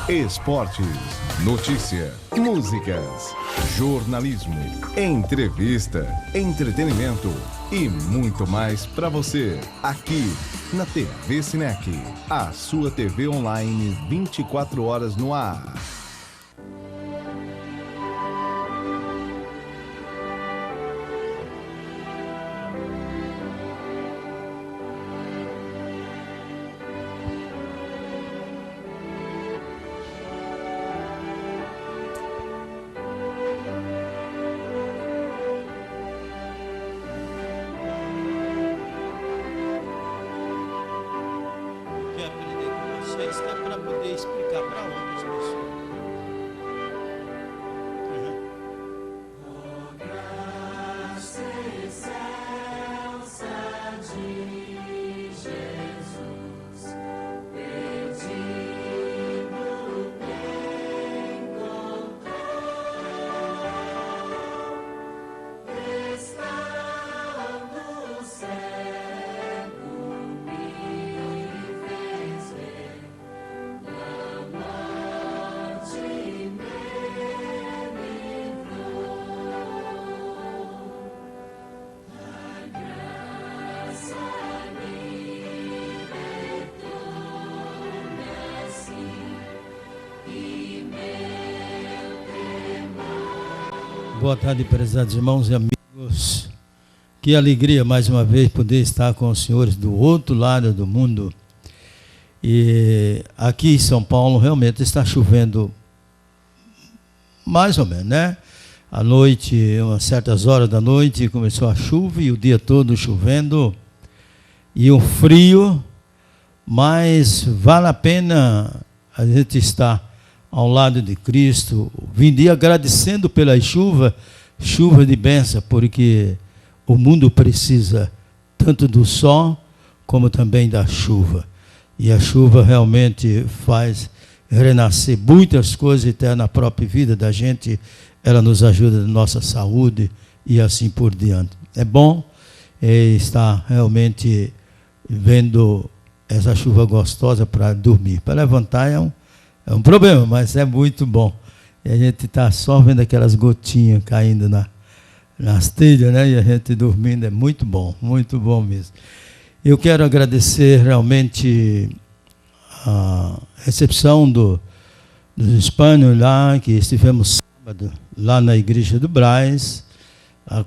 esportes, notícia, músicas, jornalismo, entrevista, entretenimento e muito mais para você aqui na TV Cinec, a sua TV online 24 horas no ar. Para poder explicar para outras pessoas. Graça excelsa de Jesus, pedindo encontrou, está no cego me fez ver. Boa tarde, prezados irmãos e amigos. Que alegria mais uma vez poder estar com os senhores do outro lado do mundo. E aqui em São Paulo realmente está chovendo mais ou menos, né? À noite, umas certas horas da noite, começou a chuva e o dia todo chovendo. E o frio, mas vale a pena a gente estar ao lado de Cristo, vindo e agradecendo pela chuva de bênção, porque o mundo precisa tanto do sol como também da chuva. E a chuva realmente faz renascer muitas coisas até na própria vida da gente. Ela nos ajuda na nossa saúde e assim por diante. É bom estar realmente vendo essa chuva gostosa para dormir. Para levantar é um problema, mas é muito bom. E a gente está só vendo aquelas gotinhas caindo nas telhas, né? E a gente dormindo, é muito bom mesmo. Eu quero agradecer realmente a recepção dos hispanos lá, que estivemos sábado lá na igreja do Brás,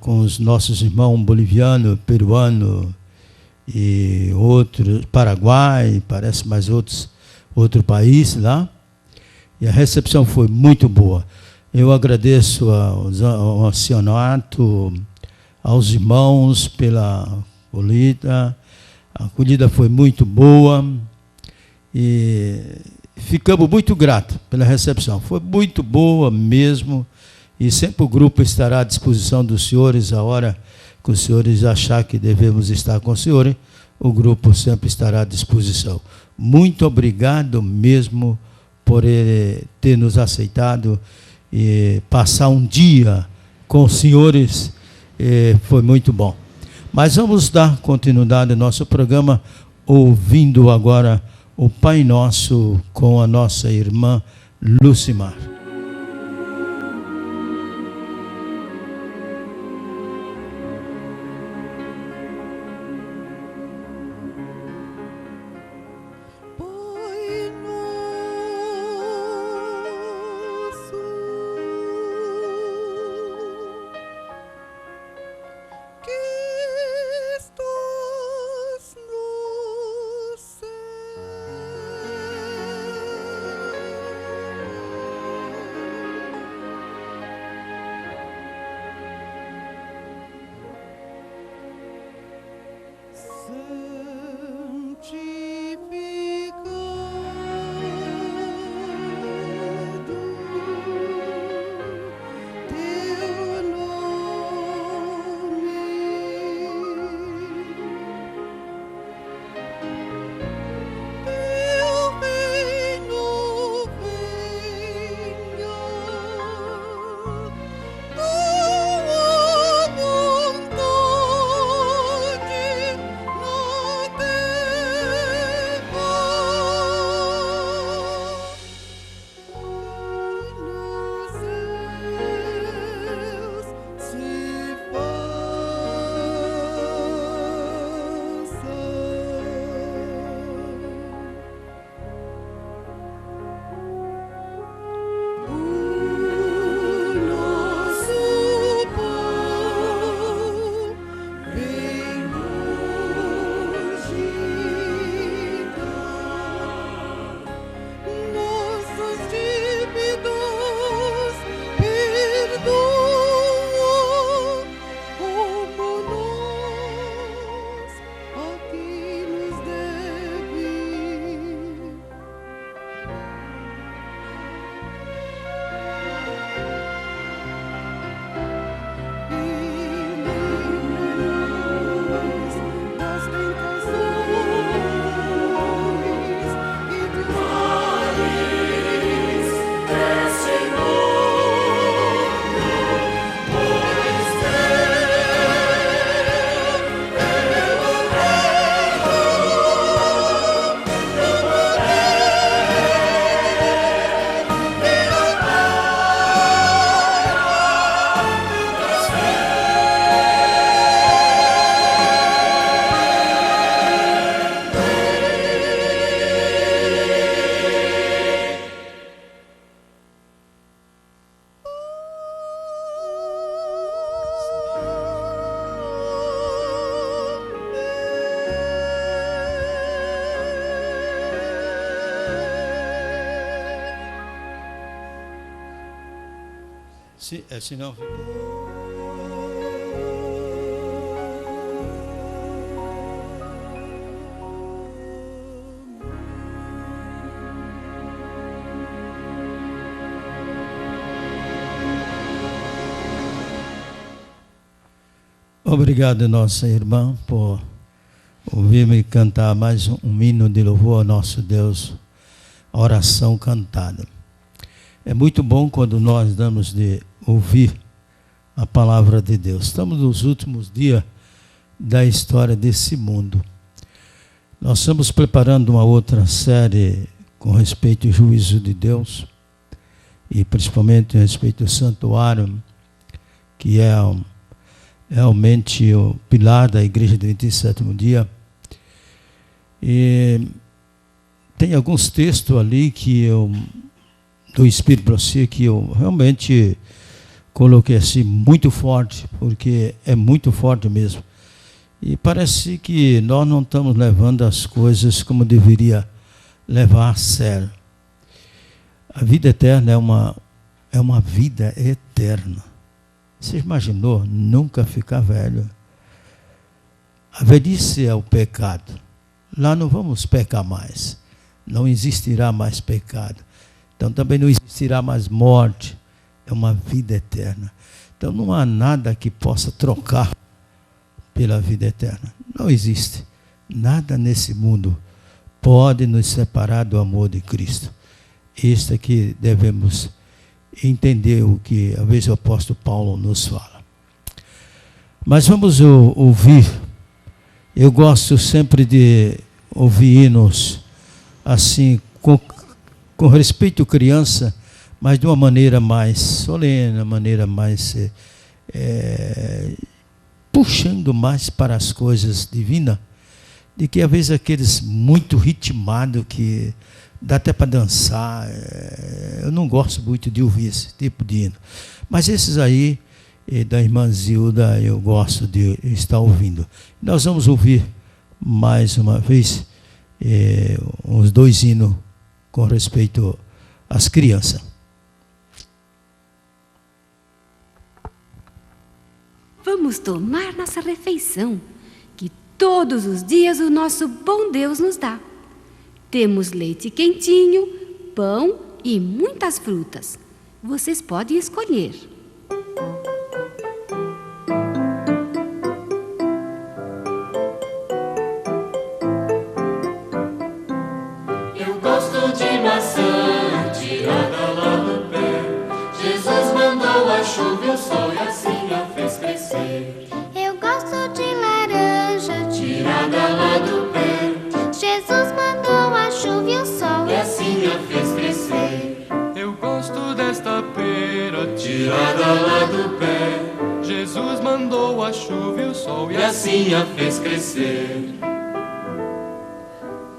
com os nossos irmãos boliviano, peruano e outros, Paraguai, parece mais outro país lá. E a recepção foi muito boa. Eu agradeço ao acionato, aos irmãos pela acolhida. A acolhida foi muito boa e ficamos muito gratos pela recepção. Foi muito boa mesmo e sempre o grupo estará à disposição dos senhores a hora que os senhores achar que devemos estar com os senhores. O grupo sempre estará à disposição. Muito obrigado mesmo por ele ter nos aceitado e passar um dia com os senhores, foi muito bom. Mas vamos dar continuidade ao nosso programa, ouvindo agora o Pai Nosso com a nossa irmã Lucimar. no céu. Senão fica. Obrigado, nossa irmã, por ouvir-me cantar mais um hino de louvor ao nosso Deus, a oração cantada. É muito bom quando nós damos de ouvir a palavra de Deus. Estamos nos últimos dias da história desse mundo. Nós estamos preparando uma outra série com respeito ao juízo de Deus, e principalmente a respeito do santuário, que é realmente o pilar da igreja do 27º dia. E tem alguns textos ali que eu, do Espírito para você, que eu realmente coloquei assim muito forte, porque é muito forte mesmo. E parece que nós não estamos levando as coisas como deveria levar a sério. A vida eterna é uma vida eterna. Você imaginou nunca ficar velho? A velhice é o pecado. Lá não vamos pecar mais. Não existirá mais pecado. Então também não existirá mais morte. É uma vida eterna. Então não há nada que possa trocar pela vida eterna. Não existe. Nada nesse mundo pode nos separar do amor de Cristo. Este é que devemos entender o que às vezes o apóstolo Paulo nos fala. Mas vamos ouvir. Eu gosto sempre de ouvir hinos assim, com respeito à criança, mas de uma maneira mais solene, uma maneira mais puxando mais para as coisas divinas, de que às vezes aqueles muito ritmados que dá até para dançar. Eu não gosto muito de ouvir esse tipo de hino. Mas esses aí, da irmã Zilda, eu gosto de estar ouvindo. Nós vamos ouvir mais uma vez uns dois hinos com respeito às crianças. Vamos tomar nossa refeição, que todos os dias o nosso bom Deus nos dá. Temos leite quentinho, pão e muitas frutas. Vocês podem escolher. Eu gosto de maçã tirada lá do pé. Jesus mandou a chuva e o sol e assim a fez crescer. Eu gosto de laranja Tirada lá do pé. Jesus mandou a chuva e o sol E assim a fez crescer. Eu gosto desta pera Tirada lá do pé. Jesus mandou a chuva e o sol E assim a fez crescer.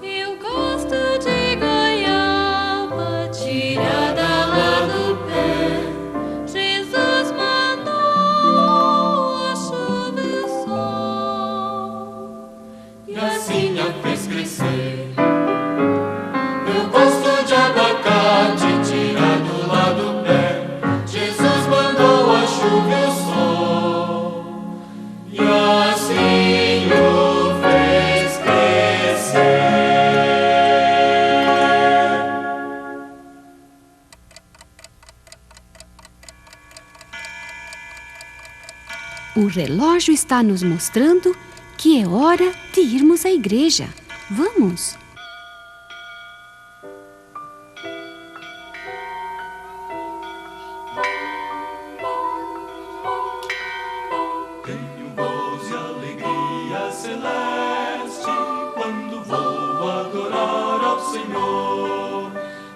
Eu gosto de goiaba Tirada lá do pé. Jesus mandou a chuva e o sol. E assim a fez crescer. Eu gosto de abacate tirado lá do pé. Jesus mandou a chuva e o sol. E assim o fez crescer. O relógio está nos mostrando que é hora de irmos à igreja. Vamos! Tenho voz e alegria celeste quando vou adorar ao Senhor.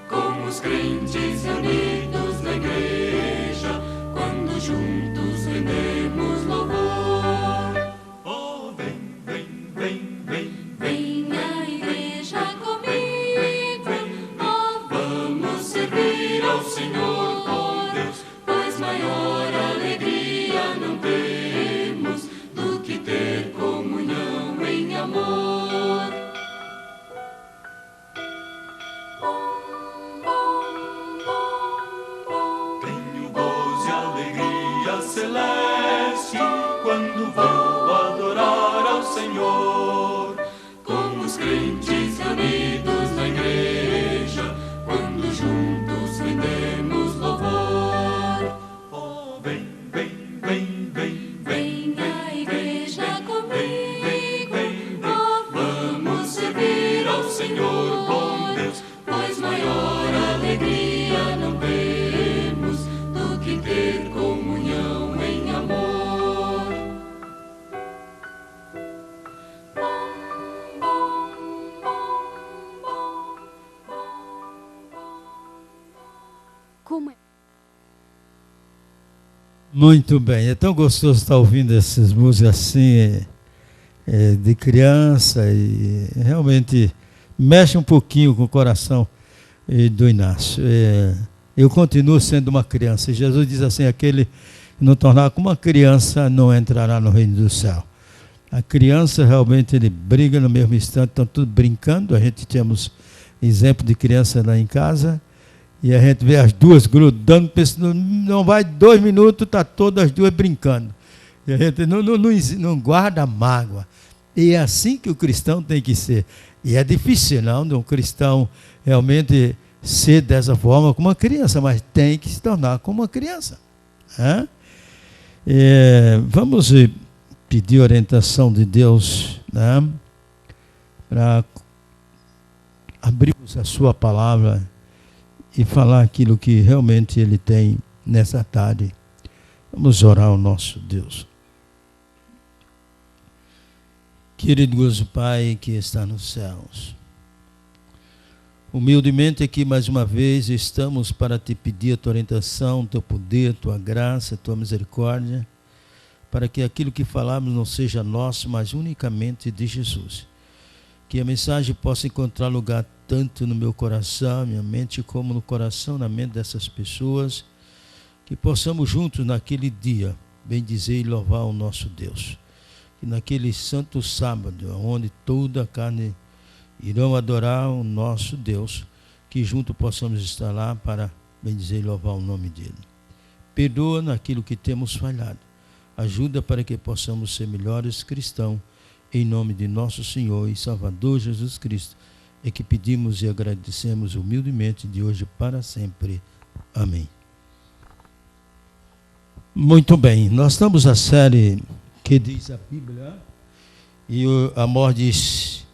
Com os crentes reunidos na igreja, quando juntos rendemos louvor. Oh, vem, vem, vem, vem, Vem à igreja comigo, vamos servir ao Senhor com Deus, pois maior alegria não temos do que ter comunhão em amor. Bom, bom, como é. Muito bem, é tão gostoso estar ouvindo essas músicas assim, de criança, e realmente mexe um pouquinho com o coração do Inácio. Eu continuo sendo uma criança, e Jesus diz assim, aquele que não tornar como uma criança não entrará no reino do céu. A criança realmente ele briga no mesmo instante, estão tudo brincando, a gente temos exemplo de criança lá em casa, e a gente vê as duas grudando, não vai 2 minutos, está todas as duas brincando. E a gente não guarda mágoa. E é assim que o cristão tem que ser. E é difícil, não, de um cristão realmente ser dessa forma como uma criança, mas tem que se tornar como uma criança. Vamos pedir orientação de Deus, né, para abrirmos a sua palavra e falar aquilo que realmente Ele tem nessa tarde. Vamos orar ao nosso Deus. Querido Pai que está nos céus, humildemente aqui mais uma vez estamos para te pedir a tua orientação, teu poder, tua graça, tua misericórdia, para que aquilo que falamos não seja nosso, mas unicamente de Jesus. Que a mensagem possa encontrar lugar tanto no meu coração, minha mente, como no coração, na mente dessas pessoas, que possamos juntos naquele dia bendizer e louvar o nosso Deus. Que naquele santo sábado, onde toda a carne irão adorar o nosso Deus, que juntos possamos estar lá para bendizer e louvar o nome dele. Perdoa naquilo que temos falhado. Ajuda para que possamos ser melhores cristãos, em nome de nosso Senhor e Salvador Jesus Cristo, é que pedimos e agradecemos humildemente de hoje para sempre. Amém. Muito bem, nós estamos na série que diz a Bíblia, e o Amor diz,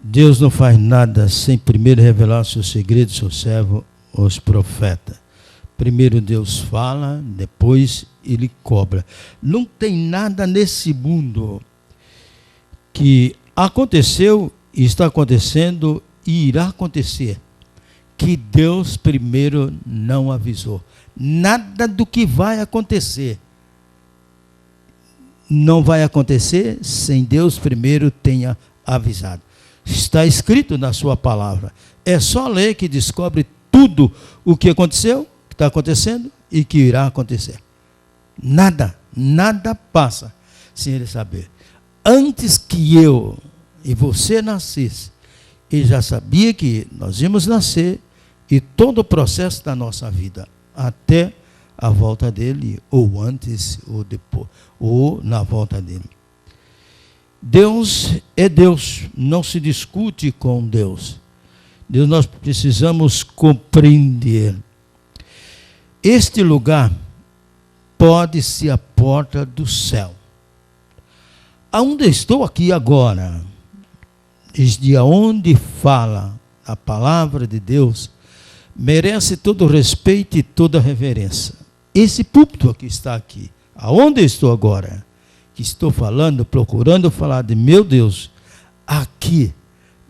Deus não faz nada sem primeiro revelar seus segredos ao seu servo, os profetas. Primeiro Deus fala, depois Ele cobra. Não tem nada nesse mundo que aconteceu, está acontecendo e irá acontecer, que Deus primeiro não avisou. Nada do que vai acontecer não vai acontecer sem Deus primeiro tenha avisado. Está escrito na sua palavra. É só ler que descobre tudo o que aconteceu, que está acontecendo e que irá acontecer. Nada passa sem Ele saber. Antes que eu e você nascesse, Ele já sabia que nós íamos nascer e todo o processo da nossa vida, até a volta dele, ou antes, ou depois, ou na volta dele. Deus é Deus, não se discute com Deus. Deus nós precisamos compreender. Este lugar pode ser a porta do céu. Aonde estou aqui agora, desde onde fala a palavra de Deus, merece todo o respeito e toda a reverência. Esse púlpito que está aqui, aonde estou agora, que estou falando, procurando falar de meu Deus, aqui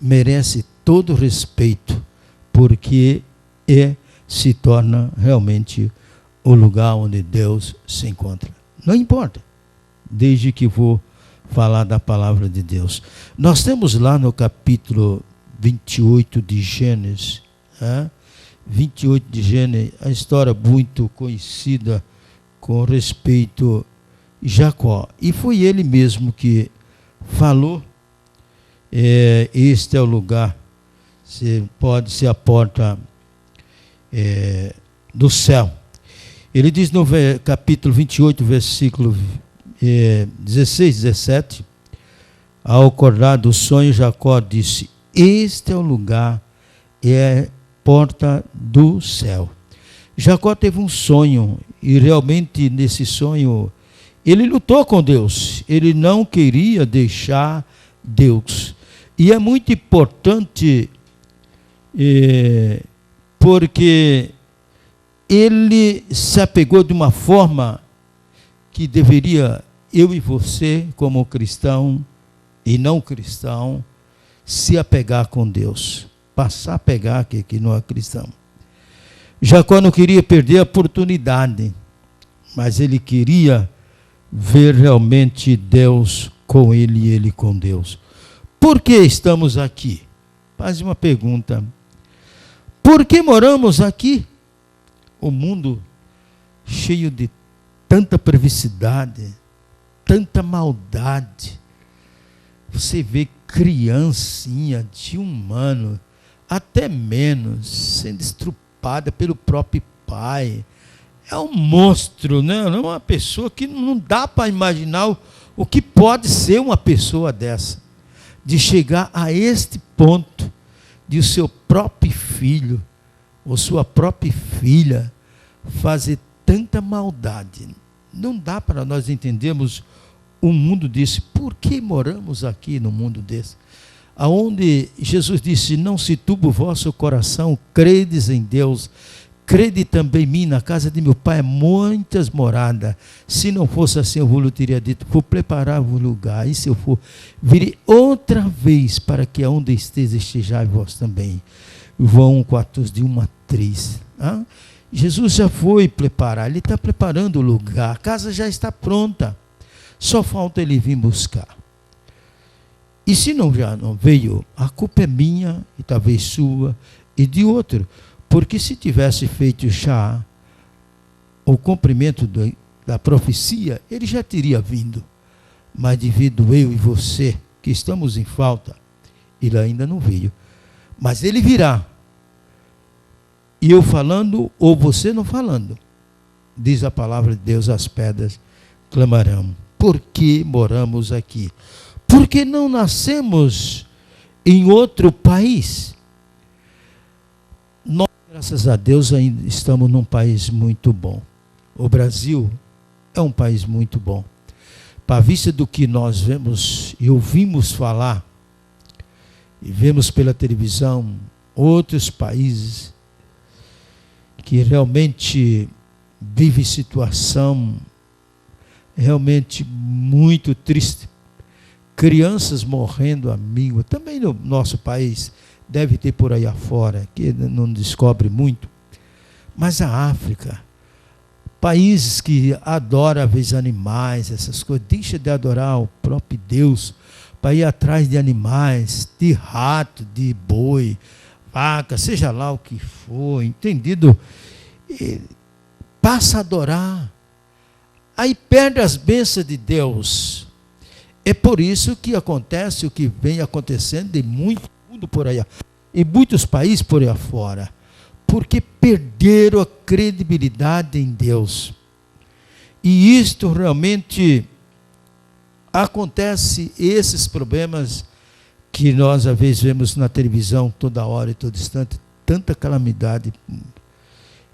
merece todo o respeito, porque se torna realmente o lugar onde Deus se encontra. Não importa, desde que vou falar da palavra de Deus. Nós temos lá no capítulo 28 de Gênesis, 28 de Gênesis, a história muito conhecida com respeito a Jacó. E foi ele mesmo que falou, este é o lugar, pode ser a porta do céu. Ele diz no capítulo 28, versículo 16, 17, ao acordar do sonho, Jacó disse, este é o lugar, é porta do céu. Jacó teve um sonho, e realmente nesse sonho, ele lutou com Deus, ele não queria deixar Deus. E é muito importante, porque ele se apegou de uma forma que deveria, eu e você, como cristão e não cristão, se apegar com Deus. Passar a pegar que não é cristão. Jacó não queria perder a oportunidade, mas ele queria ver realmente Deus com ele e ele com Deus. Por que estamos aqui? Faz uma pergunta. Por que moramos aqui? O mundo cheio de tanta perversidade, tanta maldade. Você vê criancinha de 1 ano, até menos, sendo estrupada pelo próprio pai. É um monstro, né? É uma pessoa que não dá para imaginar o que pode ser uma pessoa dessa. De chegar a este ponto de o seu próprio filho ou sua própria filha fazer tanta maldade. Não dá para nós entendermos um mundo desse. Por que moramos aqui no mundo desse? Aonde Jesus disse, não se turbe o vosso coração, credes em Deus, crede também em mim, na casa de meu pai há muitas moradas. Se não fosse assim, eu vos teria dito, vou preparar o lugar, e se eu for, virei outra vez, para que aonde estejais vós também. João 14, de 1 a 3. Jesus já foi preparar, ele está preparando o lugar, a casa já está pronta, só falta ele vir buscar. E se já não veio, a culpa é minha, e talvez sua, e de outro, porque se tivesse feito já o cumprimento da profecia, ele já teria vindo. Mas devido eu e você, que estamos em falta, ele ainda não veio. Mas ele virá. E eu falando, ou você não falando. Diz a palavra de Deus, as pedras clamarão. Por que moramos aqui? Porque não nascemos em outro país. Nós, graças a Deus, ainda estamos num país muito bom. O Brasil é um país muito bom. Para a vista do que nós vemos e ouvimos falar, e vemos pela televisão outros países que realmente vivem situação realmente muito triste. Crianças morrendo à míngua. Também no nosso país deve ter por aí afora, que não descobre muito. Mas a África, países que adoram às vezes animais, essas coisas, deixa de adorar o próprio Deus para ir atrás de animais, de rato, de boi, vaca, seja lá o que for, entendido? E passa a adorar. Aí perde as bênçãos de Deus. É por isso que acontece o que vem acontecendo em muito mundo por aí, em muitos países por aí afora, porque perderam a credibilidade em Deus. E isto realmente acontece, esses problemas que nós às vezes vemos na televisão toda hora e todo instante, tanta calamidade,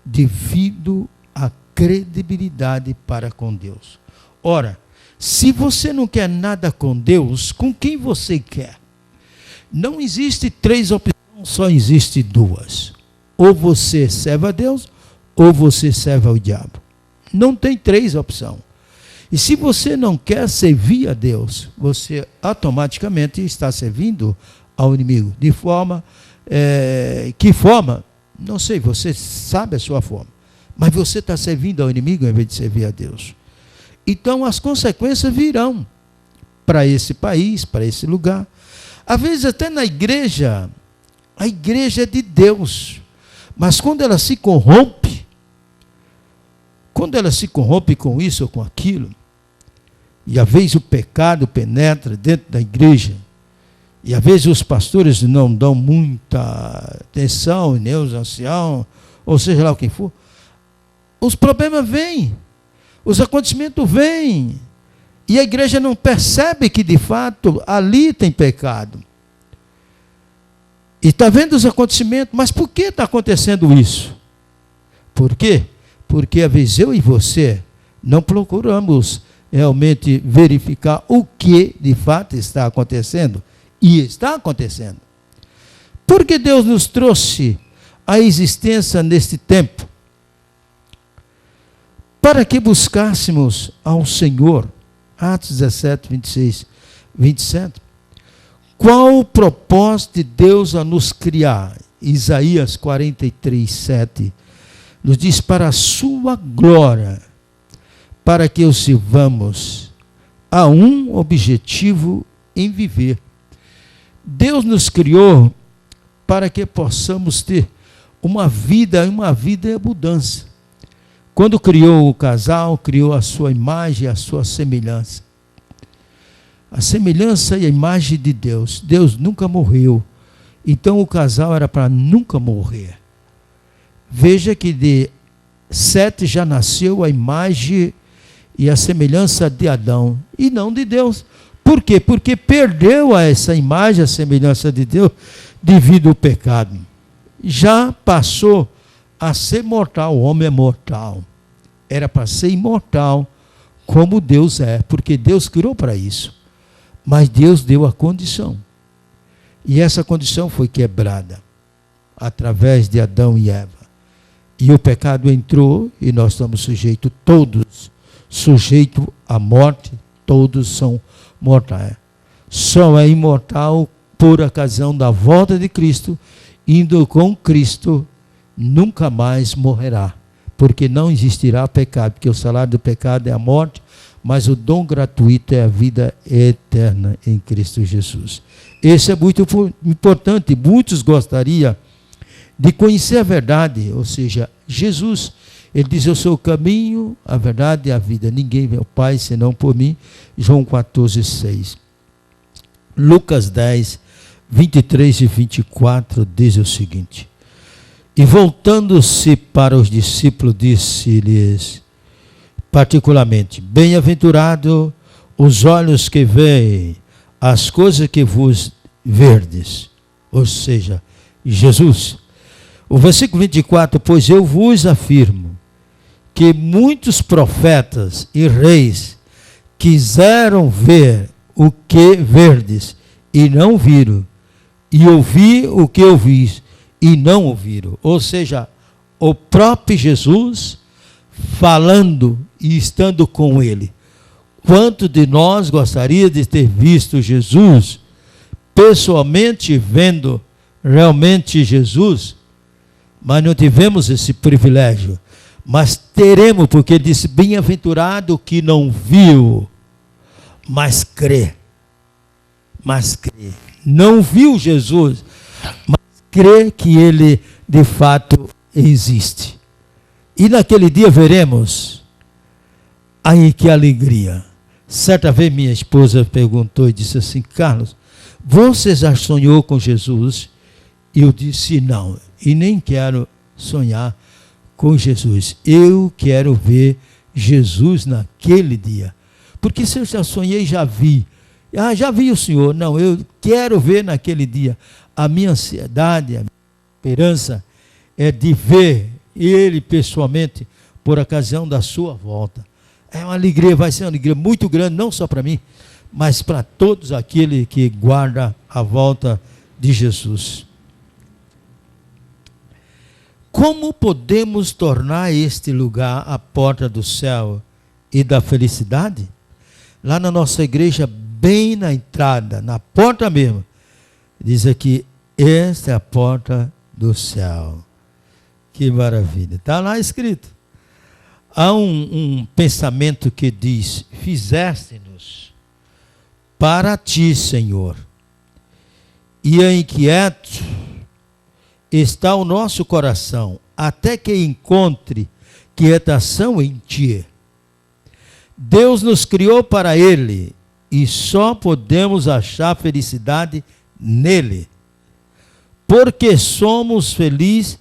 devido à credibilidade para com Deus. Ora, se você não quer nada com Deus, com quem você quer? Não existe 3 opções, só existe 2. Ou você serve a Deus, ou você serve ao diabo. Não tem 3 opções. E se você não quer servir a Deus, você automaticamente está servindo ao inimigo. De forma, que forma? Não sei, você sabe a sua forma. Mas você está servindo ao inimigo em vez de servir a Deus. Então as consequências virão para esse país, para esse lugar. Às vezes até na igreja, a igreja é de Deus. Mas quando ela se corrompe com isso ou com aquilo, e às vezes o pecado penetra dentro da igreja, e às vezes os pastores não dão muita atenção, nem os anciãos, ou seja lá o que for, os problemas vêm, os acontecimentos vêm, e a igreja não percebe que de fato ali tem pecado. E está vendo os acontecimentos, mas por que está acontecendo isso? Por quê? Porque às vezes eu e você não procuramos realmente verificar o que de fato está acontecendo. E está acontecendo. Porque Deus nos trouxe a existência neste tempo? Para que buscássemos ao Senhor. Atos 17, 26, 27. Qual o propósito de Deus a nos criar? Isaías 43, 7. nos diz para a sua glória, para que o sirvamos a um objetivo em viver. Deus nos criou para que possamos ter uma vida em abundância. Quando criou o casal, criou a sua imagem, a sua semelhança. A semelhança e a imagem de Deus. Deus nunca morreu. Então o casal era para nunca morrer. Veja que de Sete já nasceu a imagem e a semelhança de Adão, e não de Deus. Por quê? Porque perdeu essa imagem, a semelhança de Deus, devido ao pecado. Já passou a ser mortal. O homem é mortal. Era para ser imortal, como Deus é, porque Deus criou para isso. Mas Deus deu a condição. E essa condição foi quebrada através de Adão e Eva. E o pecado entrou e nós estamos sujeitos, todos, sujeitos à morte, todos são mortais. Só é imortal por ocasião da volta de Cristo, indo com Cristo, nunca mais morrerá. Porque não existirá pecado, porque o salário do pecado é a morte, mas o dom gratuito é a vida eterna em Cristo Jesus. Esse é muito importante. Muitos gostariam de conhecer a verdade, ou seja, Jesus. Ele diz: eu sou o caminho, a verdade e a vida. Ninguém vê o Pai senão por mim. João 14:6. Lucas 10, 23 e 24 diz o seguinte: e voltando-se para os discípulos, disse-lhes particularmente: bem-aventurado os olhos que veem as coisas que vos verdes, ou seja, Jesus. O versículo 24: pois eu vos afirmo que muitos profetas e reis quiseram ver o que verdes e não viram, e ouvir o que ouvis e não ouviram. Ou seja, o próprio Jesus falando e estando com ele. Quanto de nós gostaria de ter visto Jesus pessoalmente, vendo realmente Jesus, mas não tivemos esse privilégio. Mas teremos, porque ele disse: bem-aventurado que não viu, mas crê. Mas crê. Não viu Jesus, mas crê que ele de fato existe. E naquele dia veremos. Aí que alegria. Certa vez minha esposa perguntou e disse assim: Carlos, você já sonhou com Jesus? E eu disse: não, e nem quero sonhar com Jesus. Eu quero ver Jesus naquele dia. Porque se eu já sonhei, já vi. Ah, já vi o Senhor. Não, eu quero ver naquele dia. A minha ansiedade, a minha esperança é de ver Ele pessoalmente por ocasião da sua volta. É uma alegria, vai ser uma alegria muito grande, não só para mim, mas para todos aqueles que guardam a volta de Jesus. Como podemos tornar este lugar a porta do céu e da felicidade? Lá na nossa igreja, bem na entrada, na porta mesmo, diz aqui: esta é a porta do céu. Que maravilha. Está lá escrito. Há um pensamento que diz: fizeste-nos para ti, Senhor, e inquieto está o nosso coração, até que encontre quietação em ti. Deus nos criou para Ele, e só podemos achar felicidade nele. Porque somos felizes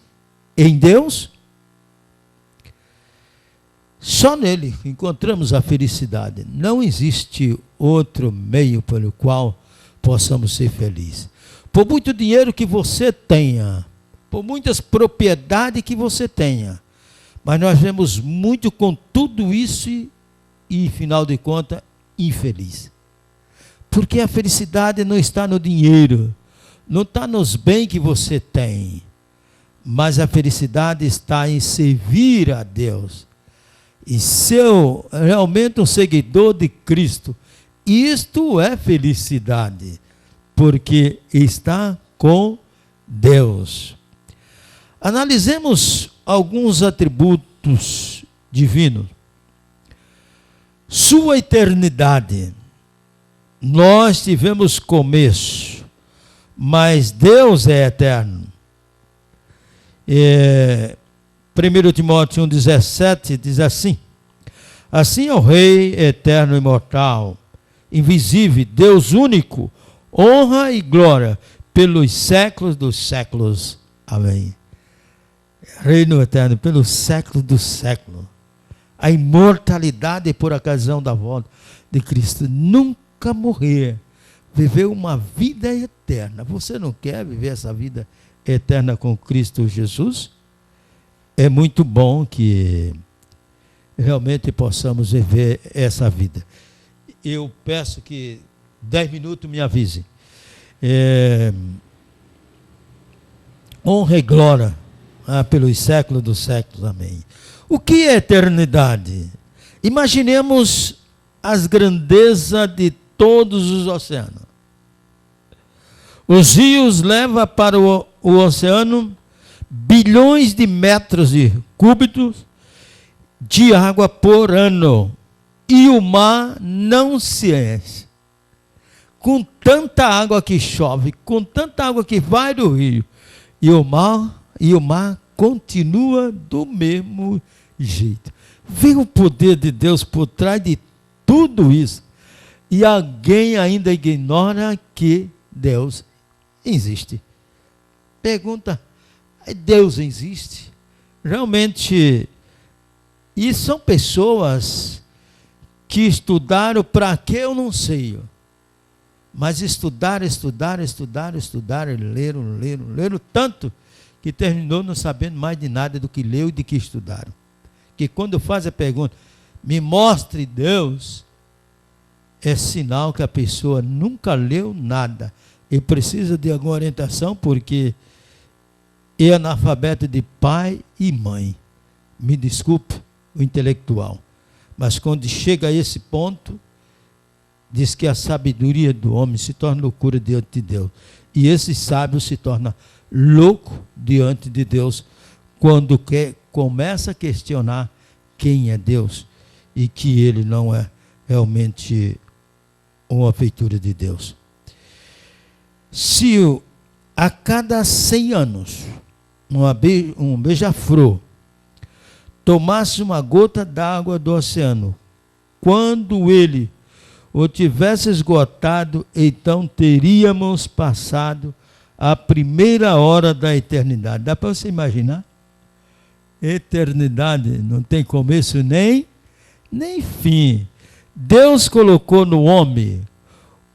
em Deus, só nele encontramos a felicidade. Não existe outro meio pelo qual possamos ser felizes. Por muito dinheiro que você tenha, por muitas propriedades que você tenha, mas nós vemos muito com tudo isso e final de contas, infeliz. Porque a felicidade não está no dinheiro, não está nos bens que você tem, mas a felicidade está em servir a Deus. E ser realmente um seguidor de Cristo, isto é felicidade, porque está com Deus. Analisemos alguns atributos divinos. Sua eternidade. Nós tivemos começo, mas Deus é eterno. 1 Timóteo 1,17 diz assim: assim é o Rei eterno e imortal, invisível, Deus único, honra e glória pelos séculos dos séculos. Amém. Reino eterno pelos séculos dos séculos. A imortalidade por ocasião da volta de Cristo. Nunca morrer. Viver uma vida eterna. Você não quer viver essa vida eterna com Cristo Jesus? É muito bom que realmente possamos viver essa vida. Eu peço que 10 minutos me avise. Honra e glória pelos séculos dos séculos. Amém. O que é eternidade? Imaginemos as grandezas de todos os oceanos. Os rios levam para o oceano bilhões de metros cúbicos de água por ano. E o mar não se enche. Com tanta água que chove, com tanta água que vai do rio, e o mar continua do mesmo jeito. Vê o poder de Deus por trás de tudo isso. E alguém ainda ignora que Deus existe. Pergunta: Deus existe? Realmente, e são pessoas que estudaram para quê eu não sei. Mas estudaram, leram tanto que terminou não sabendo mais de nada do que leu e de que estudaram. Que quando faz a pergunta, me mostre Deus, é sinal que a pessoa nunca leu nada e precisa de alguma orientação, porque é analfabeto de pai e mãe. Me desculpe o intelectual, mas quando chega a esse ponto, diz que a sabedoria do homem se torna loucura diante de Deus. E esse sábio se torna louco diante de Deus quando começa a questionar quem é Deus e que ele não é realmente uma feitura de Deus. Se a cada 100 anos um beija-flor tomasse uma gota d'água do oceano, quando ele o tivesse esgotado, então teríamos passado a primeira hora da eternidade. Dá para você imaginar? Eternidade não tem começo nem fim. Deus colocou no homem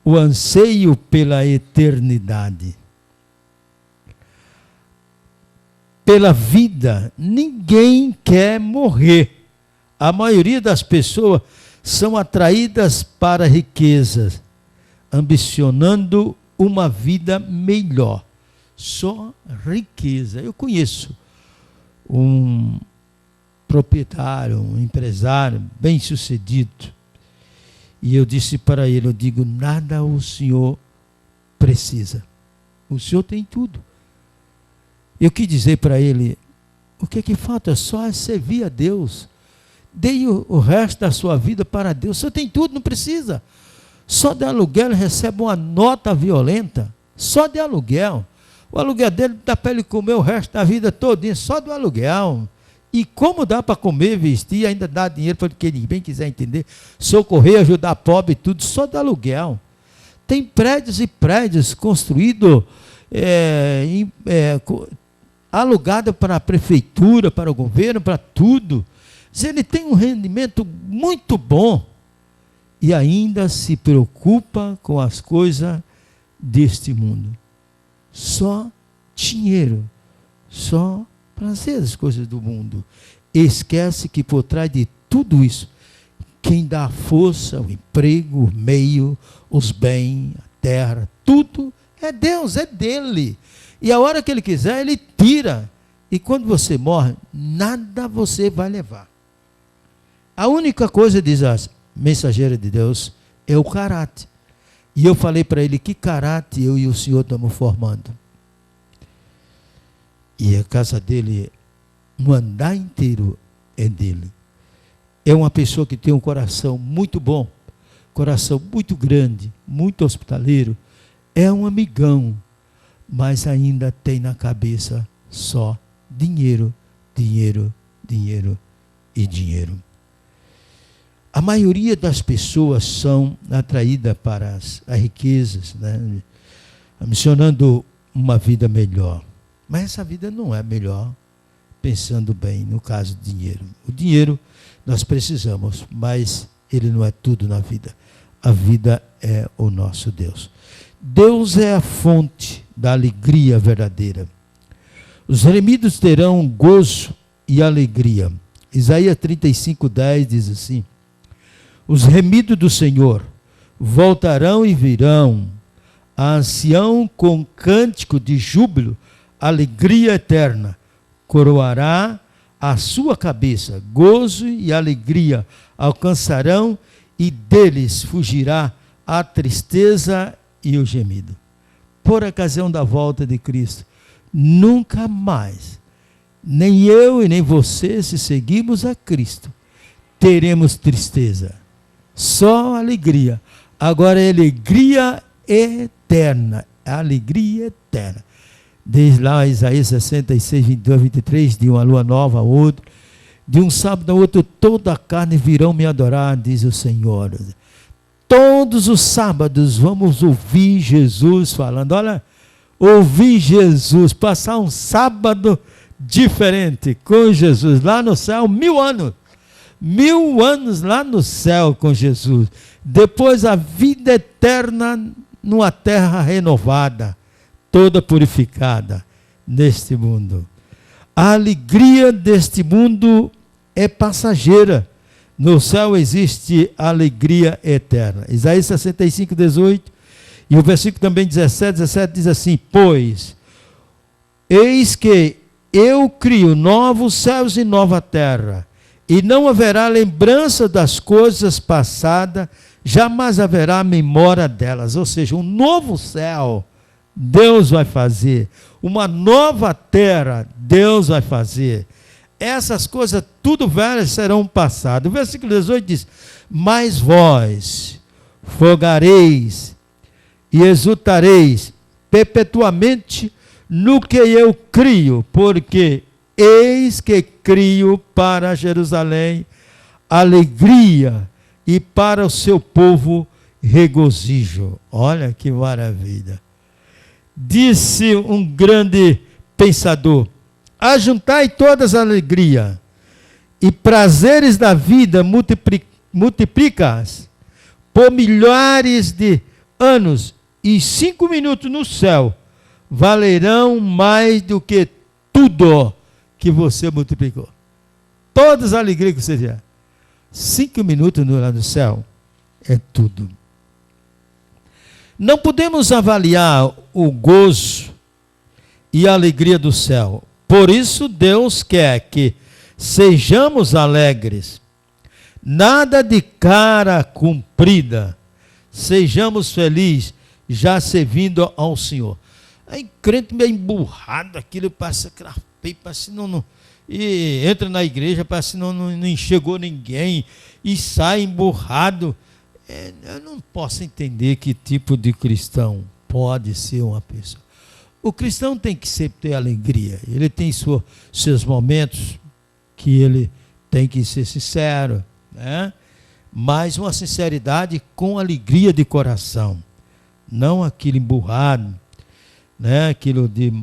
o anseio pela eternidade. Pela vida, ninguém quer morrer. A maioria das pessoas são atraídas para riquezas, ambicionando uma vida melhor. Só riqueza. Eu conheço um proprietário, um empresário bem-sucedido, e eu disse para ele, eu digo, nada o senhor precisa. O senhor tem tudo. Eu quis dizer para ele, o que falta? Só é servir a Deus. Dê o resto da sua vida para Deus. O senhor tem tudo, não precisa. Só de aluguel ele recebe uma nota violenta. Só de aluguel. O aluguel dele dá para ele comer o resto da vida todinha, só do aluguel. E como dá para comer, vestir, ainda dá dinheiro para quem bem quiser entender, socorrer, ajudar pobre, tudo, só do aluguel. Tem prédios e prédios construídos, alugado para a prefeitura, para o governo, para tudo. Ele tem um rendimento muito bom e ainda se preocupa com as coisas deste mundo. Só dinheiro, só prazer as coisas do mundo. Esquece que por trás de tudo isso, quem dá a força, o emprego, o meio, os bens, a terra, tudo é Deus, é dele. E a hora que ele quiser, ele tira. E quando você morre, nada você vai levar. A única coisa, diz a mensageira de Deus, é o caráter. E eu falei para ele, que caráter eu e o senhor estamos formando? E a casa dele, um andar inteiro é dele. É uma pessoa que tem um coração muito bom, coração muito grande, muito hospitaleiro. É um amigão, mas ainda tem na cabeça só dinheiro, dinheiro, dinheiro e dinheiro. A maioria das pessoas são atraídas para as riquezas, né? Ambicionando uma vida melhor. Mas essa vida não é melhor, pensando bem, no caso do dinheiro. O dinheiro nós precisamos, mas ele não é tudo na vida. A vida é o nosso Deus. Deus é a fonte da alegria verdadeira. Os remidos terão gozo e alegria. Isaías 35:10 diz assim: os remidos do Senhor voltarão e virão a Sião com cântico de júbilo, alegria eterna. Coroará a sua cabeça, gozo e alegria alcançarão, e deles fugirá a tristeza e o gemido. Por ocasião da volta de Cristo, nunca mais, nem eu e nem você, se seguirmos a Cristo, teremos tristeza. Só alegria. Agora é alegria eterna. Alegria eterna. Diz lá Isaías 66, 22, 23, de uma lua nova a outra, de um sábado a outro, toda a carne virão me adorar, diz o Senhor. Todos os sábados vamos ouvir Jesus falando. Olha, ouvir Jesus, passar um sábado diferente com Jesus, lá no céu, 1000 anos. 1000 anos lá no céu com Jesus. Depois a vida eterna numa terra renovada, toda purificada neste mundo. A alegria deste mundo é passageira. No céu existe alegria eterna. Isaías 65, 18. E o versículo também 17 diz assim: pois, eis que eu crio novos céus e nova terra, e não haverá lembrança das coisas passadas, jamais haverá memória delas. Ou seja, um novo céu Deus vai fazer, uma nova terra Deus vai fazer. Essas coisas tudo velhas serão passadas. O versículo 18 diz: mas vós folgareis e exultareis perpetuamente no que eu crio, porque eis que crio para Jerusalém alegria e para o seu povo regozijo. Olha que maravilha. Disse um grande pensador: ajuntai todas as alegrias e prazeres da vida, multiplica-as por milhares de anos, e 5 minutos no céu valerão mais do que tudo que você multiplicou. Todas as alegrias que você tiver, 5 minutos lá no céu é tudo. Não podemos avaliar o gozo e a alegria do céu. Por isso Deus quer que sejamos alegres. Nada de cara comprida. Sejamos felizes, já servindo ao Senhor. Aí crente meio emburrado, aquilo parece não, e entra na igreja, parece que não enxergou ninguém, e sai emburrado. Eu não posso entender que tipo de cristão pode ser uma pessoa. O cristão tem que sempre ter alegria. Ele tem seus momentos que ele tem que ser sincero, né? Mas uma sinceridade com alegria de coração, não aquilo emburrado, né? Aquilo de,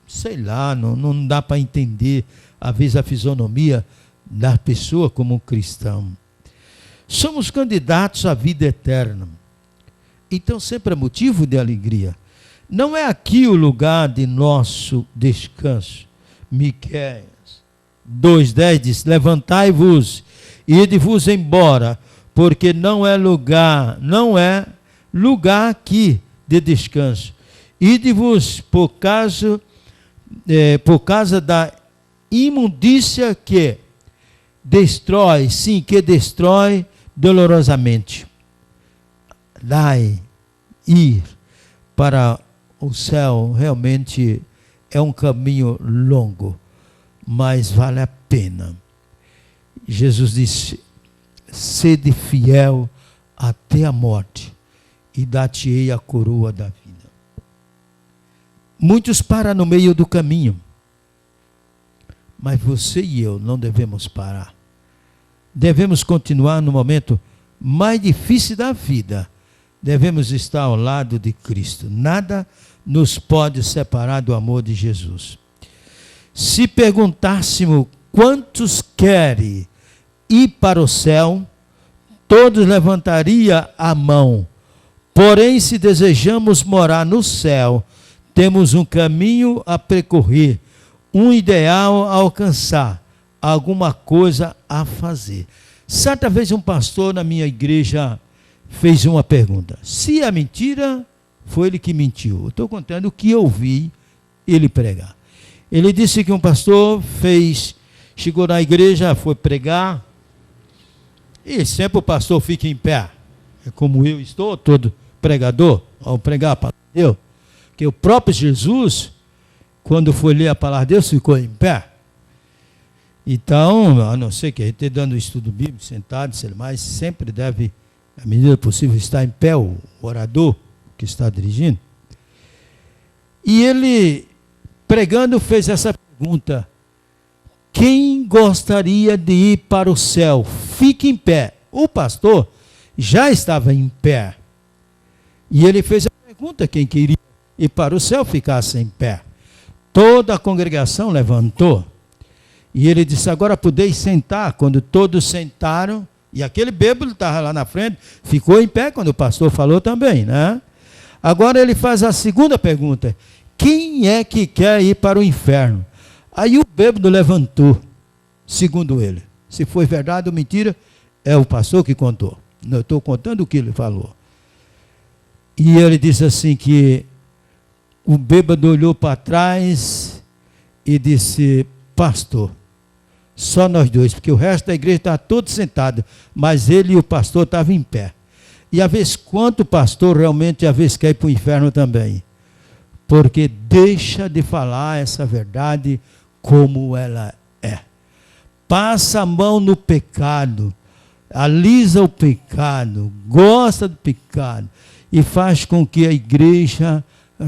sei lá, não dá para entender às vezes a fisionomia da pessoa como um cristão. Somos candidatos à vida eterna. Então sempre é motivo de alegria. Não é aqui o lugar de nosso descanso. Miqueias 2:10 diz: levantai-vos e ide-vos embora, porque não é lugar aqui de descanso. Ide-vos por causa da imundícia que destrói dolorosamente. Ir para o céu realmente é um caminho longo, mas vale a pena. Jesus disse: sede fiel até a morte, e dar-te-ei a coroa da vida. Muitos param no meio do caminho, mas você e eu não devemos parar. Devemos continuar no momento mais difícil da vida. Devemos estar ao lado de Cristo. Nada nos pode separar do amor de Jesus. Se perguntássemos quantos querem ir para o céu, todos levantariam a mão. Porém, se desejamos morar no céu, temos um caminho a percorrer, um ideal a alcançar, alguma coisa a fazer. Certa vez um pastor na minha igreja fez uma pergunta: se é mentira, foi ele que mentiu. Eu estou contando o que eu ouvi ele pregar. Ele disse que um pastor chegou na igreja, foi pregar, e sempre o pastor fica em pé. É como eu estou, todo pregador, ao pregar a palavra de Deus. Que o próprio Jesus, quando foi ler a palavra de Deus, ficou em pé. Então, a não ser que ele esteja dando o estudo bíblico, sentado, mas sempre deve, à medida possível, estar em pé, o orador que está dirigindo. E ele, pregando, fez essa pergunta: quem gostaria de ir para o céu? Fique em pé. O pastor já estava em pé. E ele fez a pergunta: quem queria ir para o céu, ficasse em pé. Toda a congregação levantou. E ele disse: agora podeis sentar. Quando todos sentaram, e aquele bêbado estava lá na frente, ficou em pé quando o pastor falou também, né? Agora ele faz a segunda pergunta: quem é que quer ir para o inferno? Aí o bêbado levantou, segundo ele. Se foi verdade ou mentira, é o pastor que contou. Não, eu estou contando o que ele falou. E ele disse assim que o bêbado olhou para trás e disse: pastor, só nós dois, porque o resto da igreja estava todo sentado, mas ele e o pastor estavam em pé. E a vez quanto o pastor realmente, a vez quer ir para o inferno também, porque deixa de falar essa verdade como ela é. Passa a mão no pecado, alisa o pecado, gosta do pecado, e faz com que a igreja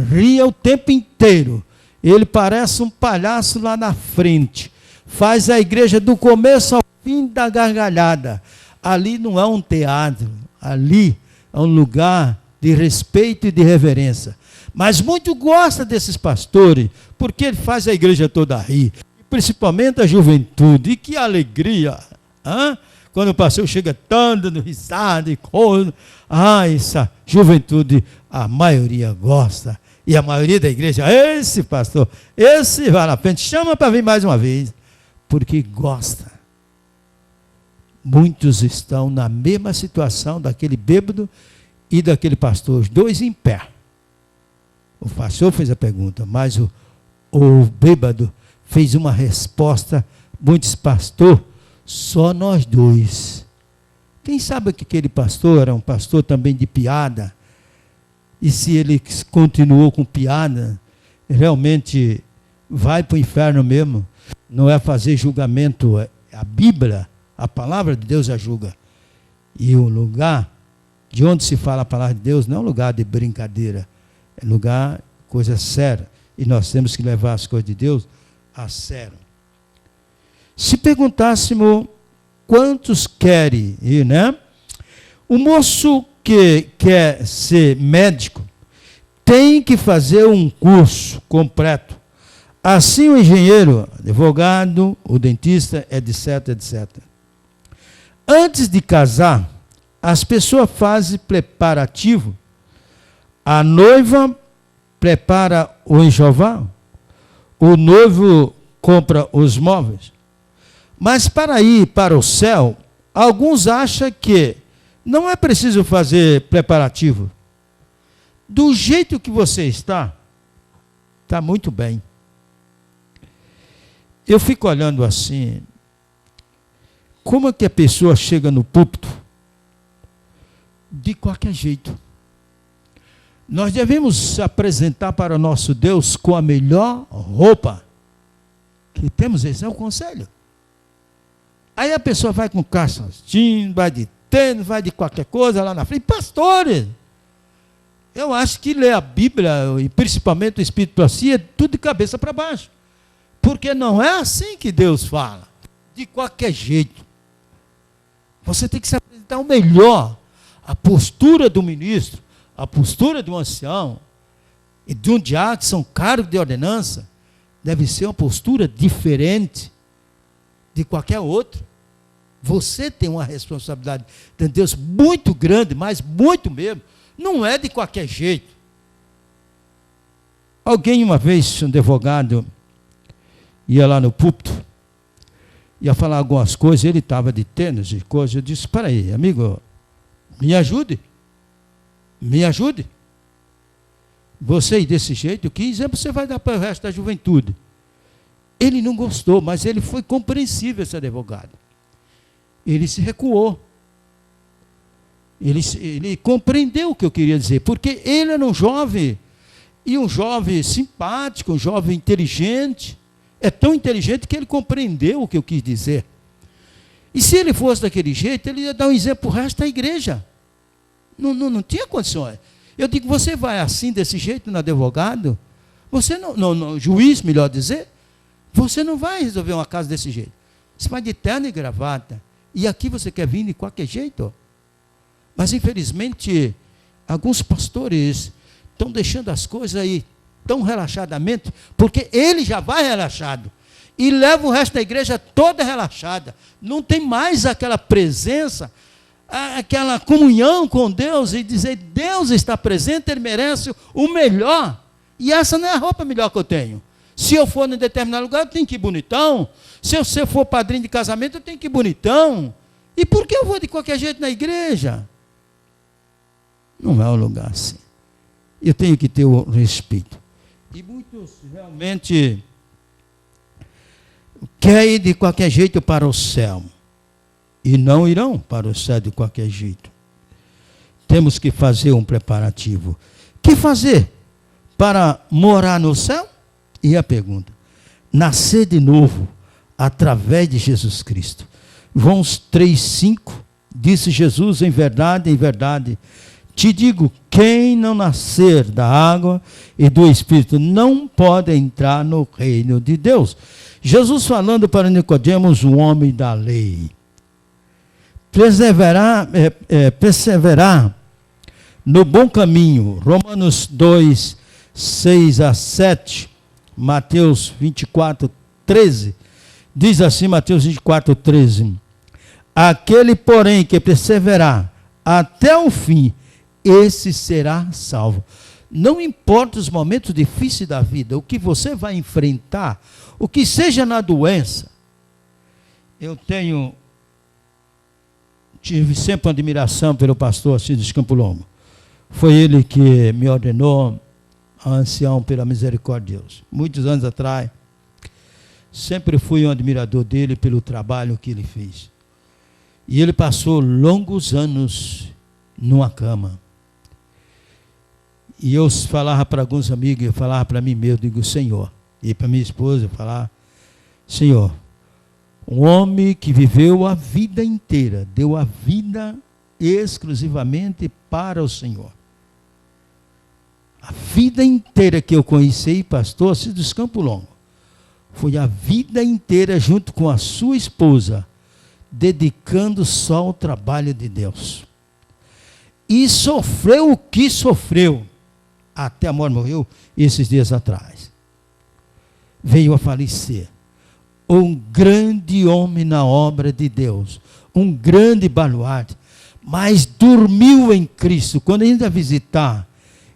ria o tempo inteiro. Ele parece um palhaço lá na frente, faz a igreja do começo ao fim da gargalhada. Ali não é um teatro, ali é um lugar de respeito e de reverência. Mas muito gosta desses pastores, porque ele faz a igreja toda rir, principalmente a juventude. E que alegria, hein? Quando o pastor chega dando risada e coisa. Essa juventude, a maioria gosta. E a maioria da igreja: esse pastor, esse vai na frente, chama para vir mais uma vez, porque gosta. Muitos estão na mesma situação daquele bêbado e daquele pastor, os dois em pé. O pastor fez a pergunta, mas o bêbado fez uma resposta. Muitos: pastor, só nós dois. Quem sabe que aquele pastor era um pastor também de piada? E se ele continuou com piada, realmente vai para o inferno mesmo. Não é fazer julgamento, a Bíblia, a palavra de Deus a julga. E o lugar de onde se fala a palavra de Deus não é um lugar de brincadeira, é lugar, coisa séria. E nós temos que levar as coisas de Deus a sério. Se perguntássemos quantos querem ir, né? O moço que quer ser médico tem que fazer um curso completo. Assim o engenheiro, advogado, o dentista, etc, etc. Antes de casar, as pessoas fazem preparativo. A noiva prepara o enxoval, o noivo compra os móveis. Mas para ir para o céu, alguns acham que não é preciso fazer preparativo. Do jeito que você está muito bem. Eu fico olhando assim, como é que a pessoa chega no púlpito? De qualquer jeito. Nós devemos se apresentar para o nosso Deus com a melhor roupa que temos. Esse é o conselho. Aí a pessoa vai com calça jeans, vai de tênis, vai de qualquer coisa lá na frente. Pastores, eu acho que ler a Bíblia, e principalmente o Espírito para si, é tudo de cabeça para baixo. Porque não é assim que Deus fala. De qualquer jeito. Você tem que se apresentar o melhor. A postura do ministro, a postura de um ancião e de um diácono, que são cargos de ordenança, deve ser uma postura diferente de qualquer outro. Você tem uma responsabilidade de Deus muito grande, mas muito mesmo. Não é de qualquer jeito. Alguém uma vez, um advogado, ia lá no púlpito, ia falar algumas coisas, ele estava de tênis e coisas. Eu disse, espera aí, amigo, me ajude. Me ajude. Você ir desse jeito, que exemplo você vai dar para o resto da juventude? Ele não gostou, mas ele foi compreensível, esse advogado. Ele se recuou. Ele compreendeu o que eu queria dizer, porque ele era um jovem, e um jovem simpático, um jovem inteligente, é tão inteligente que ele compreendeu o que eu quis dizer. E se ele fosse daquele jeito, ele ia dar um exemplo para o resto da igreja. Não tinha condições. Eu digo, você vai assim, desse jeito, no advogado, você não, juiz, melhor dizer, você não vai resolver uma casa desse jeito. Você vai de terno e gravata, e aqui você quer vir de qualquer jeito. Mas, infelizmente, alguns pastores estão deixando as coisas aí tão relaxadamente, porque ele já vai relaxado, e leva o resto da igreja toda relaxada. Não tem mais aquela presença, aquela comunhão com Deus, e dizer, Deus está presente, Ele merece o melhor. E essa não é a roupa melhor que eu tenho. Se eu for em determinado lugar, eu tenho que ir bonitão. Se você for padrinho de casamento, eu tenho que ir bonitão. E por que eu vou de qualquer jeito na igreja? Não é um lugar assim. Eu tenho que ter o respeito. E muitos realmente querem ir de qualquer jeito para o céu. E não irão para o céu de qualquer jeito. Temos que fazer um preparativo. O que fazer para morar no céu? E a pergunta: nascer de novo através de Jesus Cristo. João 3,5, disse Jesus, em verdade, te digo, quem não nascer da água e do Espírito não pode entrar no reino de Deus. Jesus falando para Nicodemos, o homem da lei. Perseverar no bom caminho. Romanos 2, 6 a 7, Mateus 24, 13. Diz assim, Mateus 24, 13. Aquele, porém, que perseverar até o fim, esse será salvo. Não importa os momentos difíceis da vida, o que você vai enfrentar, o que seja na doença. Eu tive sempre uma admiração pelo pastor Assis Campo Longo. Foi ele que me ordenou a ancião pela misericórdia de Deus. Muitos anos atrás, sempre fui um admirador dele pelo trabalho que ele fez. E ele passou longos anos numa cama. E eu falava para alguns amigos, eu falava para mim mesmo, digo, Senhor. E para minha esposa, eu falava, Senhor, um homem que viveu a vida inteira, deu a vida exclusivamente para o Senhor. A vida inteira que eu conheci, pastor Assis dos Campo Longo, foi a vida inteira junto com a sua esposa, dedicando só ao trabalho de Deus. E sofreu o que sofreu, até a morte, morreu esses dias atrás. Veio a falecer. Um grande homem na obra de Deus, um grande baluarte, mas dormiu em Cristo. Quando ainda visitar,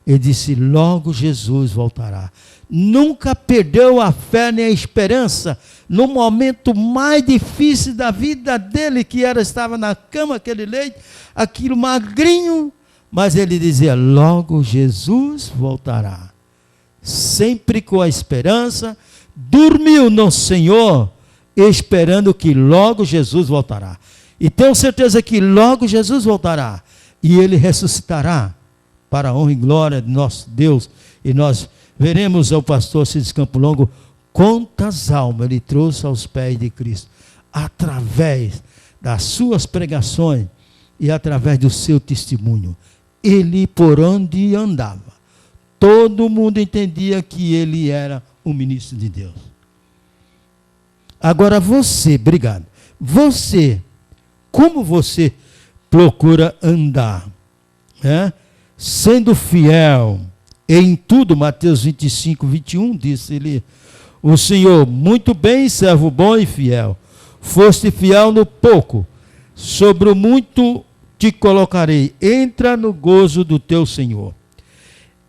ele disse, logo Jesus voltará. Nunca perdeu a fé nem a esperança, no momento mais difícil da vida dele, que estava na cama, aquele leite, aquilo magrinho, mas ele dizia, logo Jesus voltará. Sempre com a esperança, dormiu no Senhor, esperando que logo Jesus voltará. E tenho certeza que logo Jesus voltará, e ele ressuscitará para a honra e glória de nosso Deus. E nós veremos ao pastor Cid Campo Longo quantas almas ele trouxe aos pés de Cristo, através das suas pregações e através do seu testemunho. Ele, por onde andava, todo mundo entendia que ele era o ministro de Deus. Agora você, obrigado, você, como você procura andar? Sendo fiel em tudo. Mateus 25, 21, disse ele, o Senhor, muito bem, servo bom e fiel, foste fiel no pouco, sobre o muito te colocarei, entra no gozo do teu Senhor.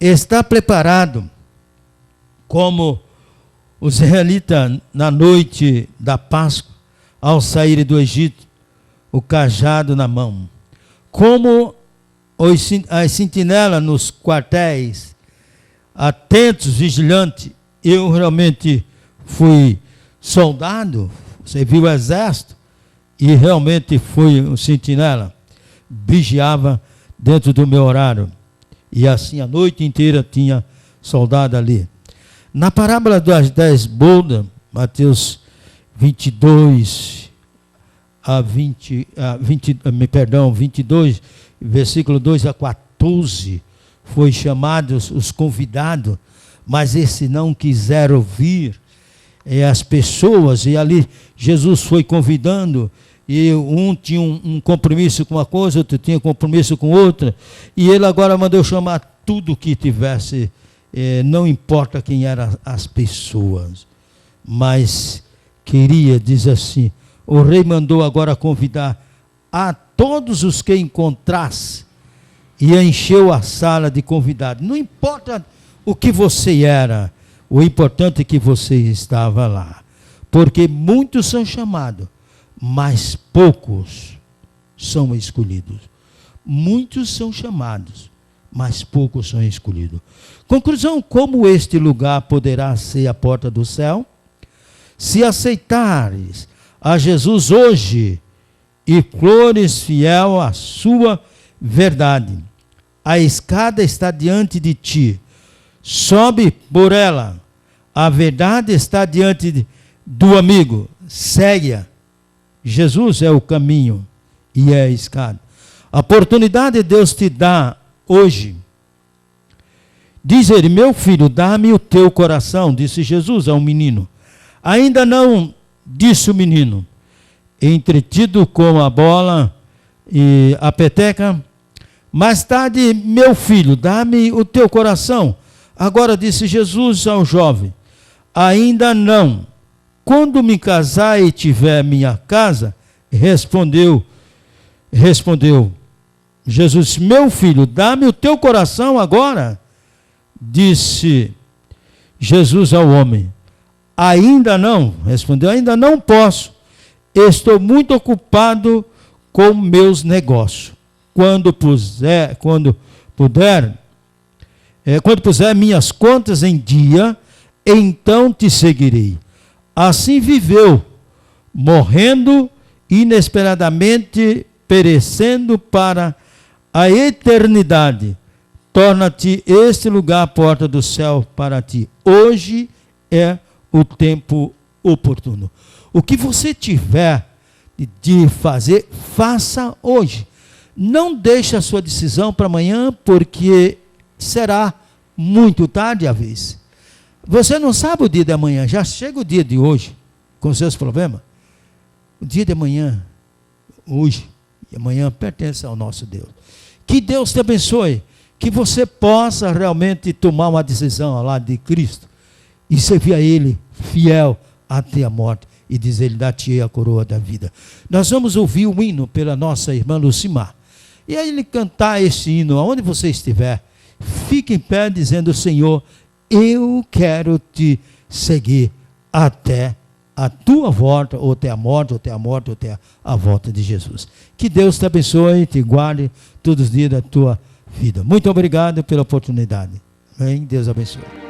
Está preparado como os israelitas na noite da Páscoa, ao saírem do Egito, o cajado na mão, como as sentinelas nos quartéis, atentos, vigilantes. Eu realmente fui soldado, servi o exército, e realmente fui um sentinela, vigiava dentro do meu horário, e assim a noite inteira tinha soldado ali. Na parábola das 10 bodas, Mateus 22, 22, versículo 2 a 14, foi chamados os convidados, mas esse não quiseram ouvir, as pessoas, e ali Jesus foi convidando, e um tinha um compromisso com uma coisa, outro tinha compromisso com outra, e ele agora mandou chamar tudo que tivesse, não importa quem eram as pessoas, mas queria, diz assim, o rei mandou agora convidar a todos os que encontrasse, e encheu a sala de convidados. Não importa o que você era, o importante é que você estava lá, porque muitos são chamados, mas poucos são escolhidos. Muitos são chamados, mas poucos são escolhidos. Conclusão, como este lugar poderá ser a porta do céu? Se aceitares a Jesus hoje e fores fiel à sua verdade, a escada está diante de ti, sobe por ela, a verdade está diante do amigo, segue-a. Jesus é o caminho e é a escada. A oportunidade Deus te dá hoje. Diz ele, meu filho, dá-me o teu coração, disse Jesus ao menino. Ainda não, disse o menino, entretido com a bola e a peteca. Mais tarde, meu filho, dá-me o teu coração. Agora disse Jesus ao jovem, ainda não. Quando me casar e tiver minha casa, respondeu Jesus, meu filho, dá-me o teu coração agora. Disse Jesus ao homem, ainda não, respondeu, ainda não posso, estou muito ocupado com meus negócios. Quando puser minhas contas em dia, então te seguirei. Assim viveu, morrendo inesperadamente, perecendo para a eternidade. Torna-te este lugar a porta do céu para ti. Hoje é o tempo oportuno. O que você tiver de fazer, faça hoje. Não deixe a sua decisão para amanhã, porque será muito tarde a vez. Você não sabe o dia de amanhã, já chega o dia de hoje, com seus problemas. O dia de amanhã, hoje e amanhã, pertence ao nosso Deus. Que Deus te abençoe, que você possa realmente tomar uma decisão ao lado de Cristo e servir a Ele fiel até a morte, e dizer, Ele dá-te a coroa da vida. Nós vamos ouvir o hino pela nossa irmã Lucimar. E aí ele cantar esse hino, aonde você estiver, fique em pé dizendo, Senhor, eu quero te seguir até a tua volta, ou até a morte, ou até a morte, ou até a volta de Jesus. Que Deus te abençoe, te guarde todos os dias da tua vida. Muito obrigado pela oportunidade. Amém? Deus abençoe.